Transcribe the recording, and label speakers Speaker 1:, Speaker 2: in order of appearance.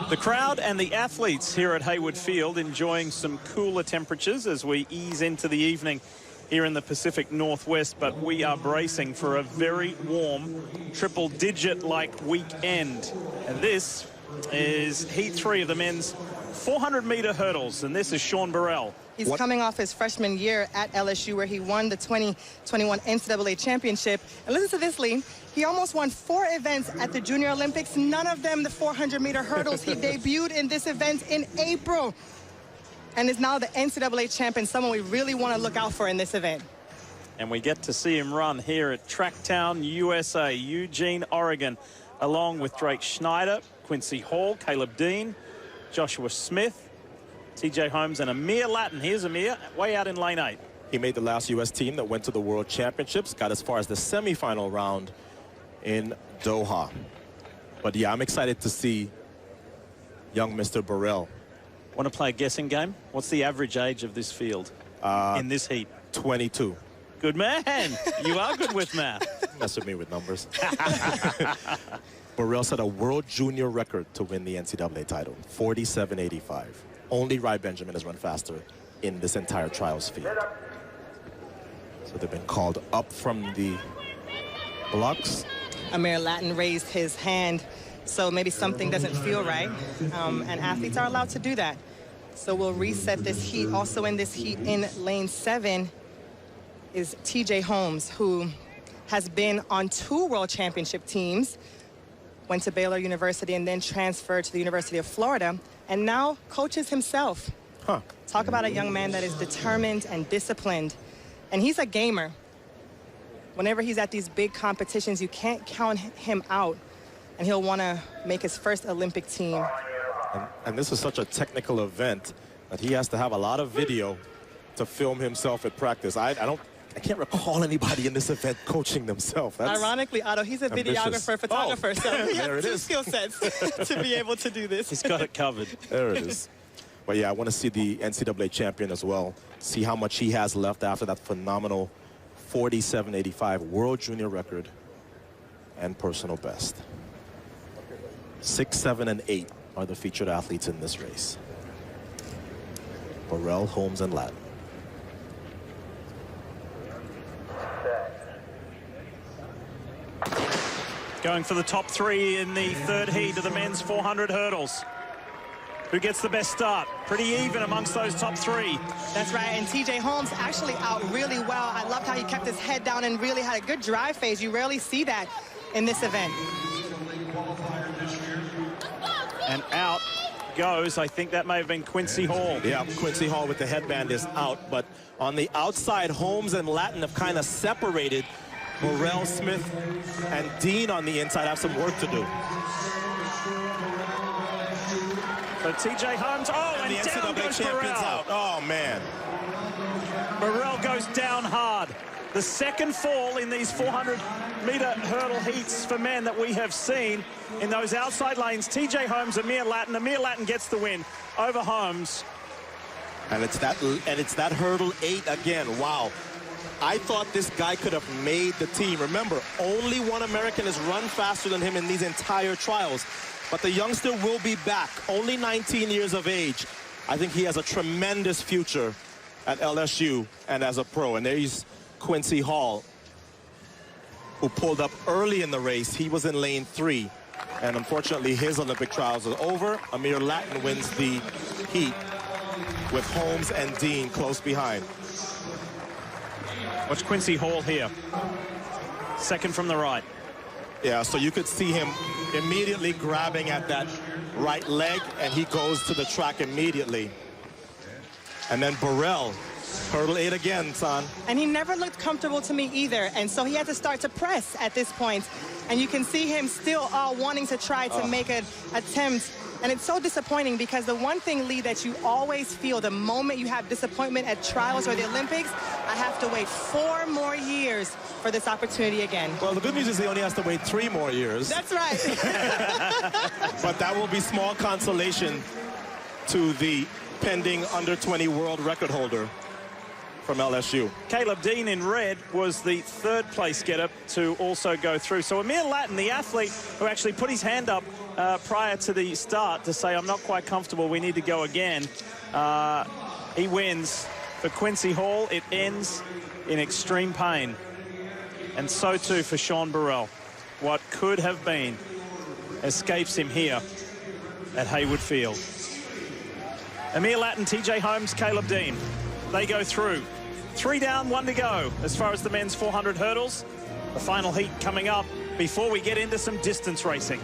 Speaker 1: The crowd and the athletes here at Hayward Field enjoying some cooler temperatures as we ease into the evening here in the Pacific Northwest, but we are bracing for a very warm triple-digit-like weekend. And this is Heat 3 of the men's 400-meter hurdles, and this is Sean Burrell.
Speaker 2: He's coming off his freshman year at LSU, where he won the 2021 NCAA championship. And listen to this, Lee. He almost won 4 events at the Junior Olympics, none of them the 400-meter hurdles. He debuted in this event in April and is now the NCAA champion, someone we really want to look out for in this event.
Speaker 1: And we get to see him run here at Tracktown, USA, Eugene, Oregon, along with Drake Schneider, Quincy Hall, Caleb Dean, Joshua Smith, TJ Holmes, and Amere Lattin. Here's Amere, way out in lane 8.
Speaker 3: He made the last U.S. team that went to the World Championships, got as far as the semifinal round in Doha. But yeah, I'm excited to see young Mr. Burrell.
Speaker 1: Want to play a guessing game? What's the average age of this field in this heat?
Speaker 3: 22.
Speaker 1: Good man. You are good with math.
Speaker 3: Mess with me with numbers. Burrell set a world junior record to win the NCAA title, 47.85. Only Rai Benjamin has run faster in this entire trials field. So they've been called up from the blocks.
Speaker 2: Amere Lattin raised his hand, so maybe something doesn't feel right, and athletes are allowed to do that. So we'll reset this heat. Also in this heat in lane 7 is TJ Holmes, who has been on 2 world championship teams, went to Baylor University and then transferred to the University of Florida, and now coaches himself. Talk about a young man that is determined and disciplined, and he's a gamer. Whenever he's at these big competitions, you can't count him out, and he'll want to make his first Olympic team.
Speaker 3: And this is such a technical event that he has to have a lot of video to film himself at practice. I can't recall anybody in this event coaching themselves. That's
Speaker 2: ironically, Otto, he's a videographer, photographer, so he
Speaker 3: there
Speaker 2: has
Speaker 3: it
Speaker 2: 2
Speaker 3: is.
Speaker 2: skill sets to be able to do this.
Speaker 1: He's got it covered.
Speaker 3: There it is. But yeah, I want to see the NCAA champion as well, see how much he has left after that phenomenal 47.85 world junior record and personal best. 6, 7, and 8 are the featured athletes in this race. Burrell, Holmes, and Lattin.
Speaker 1: Going for the top 3 in the 3rd heat of the men's 400 hurdles. Who gets the best start? Pretty even amongst those top 3.
Speaker 2: That's right, and TJ Holmes actually out really well. I loved how he kept his head down and really had a good drive phase. You rarely see that in this event.
Speaker 1: And out goes, I think that may have been Quincy Hall.
Speaker 3: Yeah, Quincy Hall with the headband is out, but on the outside, Holmes and Lattin have kind of separated. Burrell, Smith, and Dean on the inside have some work to do.
Speaker 1: So TJ Holmes, and
Speaker 3: the
Speaker 1: down
Speaker 3: NCAA
Speaker 1: goes
Speaker 3: champion's
Speaker 1: Burrell.
Speaker 3: out. Oh, man.
Speaker 1: Burrell goes down hard. The second fall in these 400-meter hurdle heats for men that we have seen in those outside lanes. TJ Holmes, Amere Lattin. Amere Lattin gets the win over Holmes.
Speaker 3: And it's that hurdle 8 again. Wow. I thought this guy could have made the team. Remember, only one American has run faster than him in these entire trials. But the youngster will be back, only 19 years of age. I think he has a tremendous future at LSU and as a pro. And there's Quincy Hall, who pulled up early in the race. He was in lane 3. And unfortunately, his Olympic trials are over. Amere Lattin wins the heat with Holmes and Dean close behind.
Speaker 1: Watch Quincy Hall here. Second from the right.
Speaker 3: Yeah, so you could see him immediately grabbing at that right leg, and he goes to the track immediately. And then Burrell, hurdle 8 again, son.
Speaker 2: And he never looked comfortable to me either, and so he had to start to press at this point. And you can see him still wanting to try to make an attempt. And it's so disappointing because the one thing, Lee, that you always feel the moment you have disappointment at trials or the Olympics, I have to wait 4 more years for this opportunity again.
Speaker 3: Well, the good news is he only has to wait 3 more years.
Speaker 2: That's right.
Speaker 3: But that will be small consolation to the pending under-20 world record holder from LSU.
Speaker 1: Caleb Dean in red was the 3rd place getter to also go through. So Amere Lattin, the athlete who actually put his hand up prior to the start to say, I'm not quite comfortable, we need to go again. He wins. For Quincy Hall, it ends in extreme pain. And so too for Sean Burrell. What could have been escapes him here at Haywood Field. Amere Lattin, TJ Holmes, Caleb Dean. They go through. 3 down, 1 to go as far as the men's 400 hurdles. The final heat coming up before we get into some distance racing.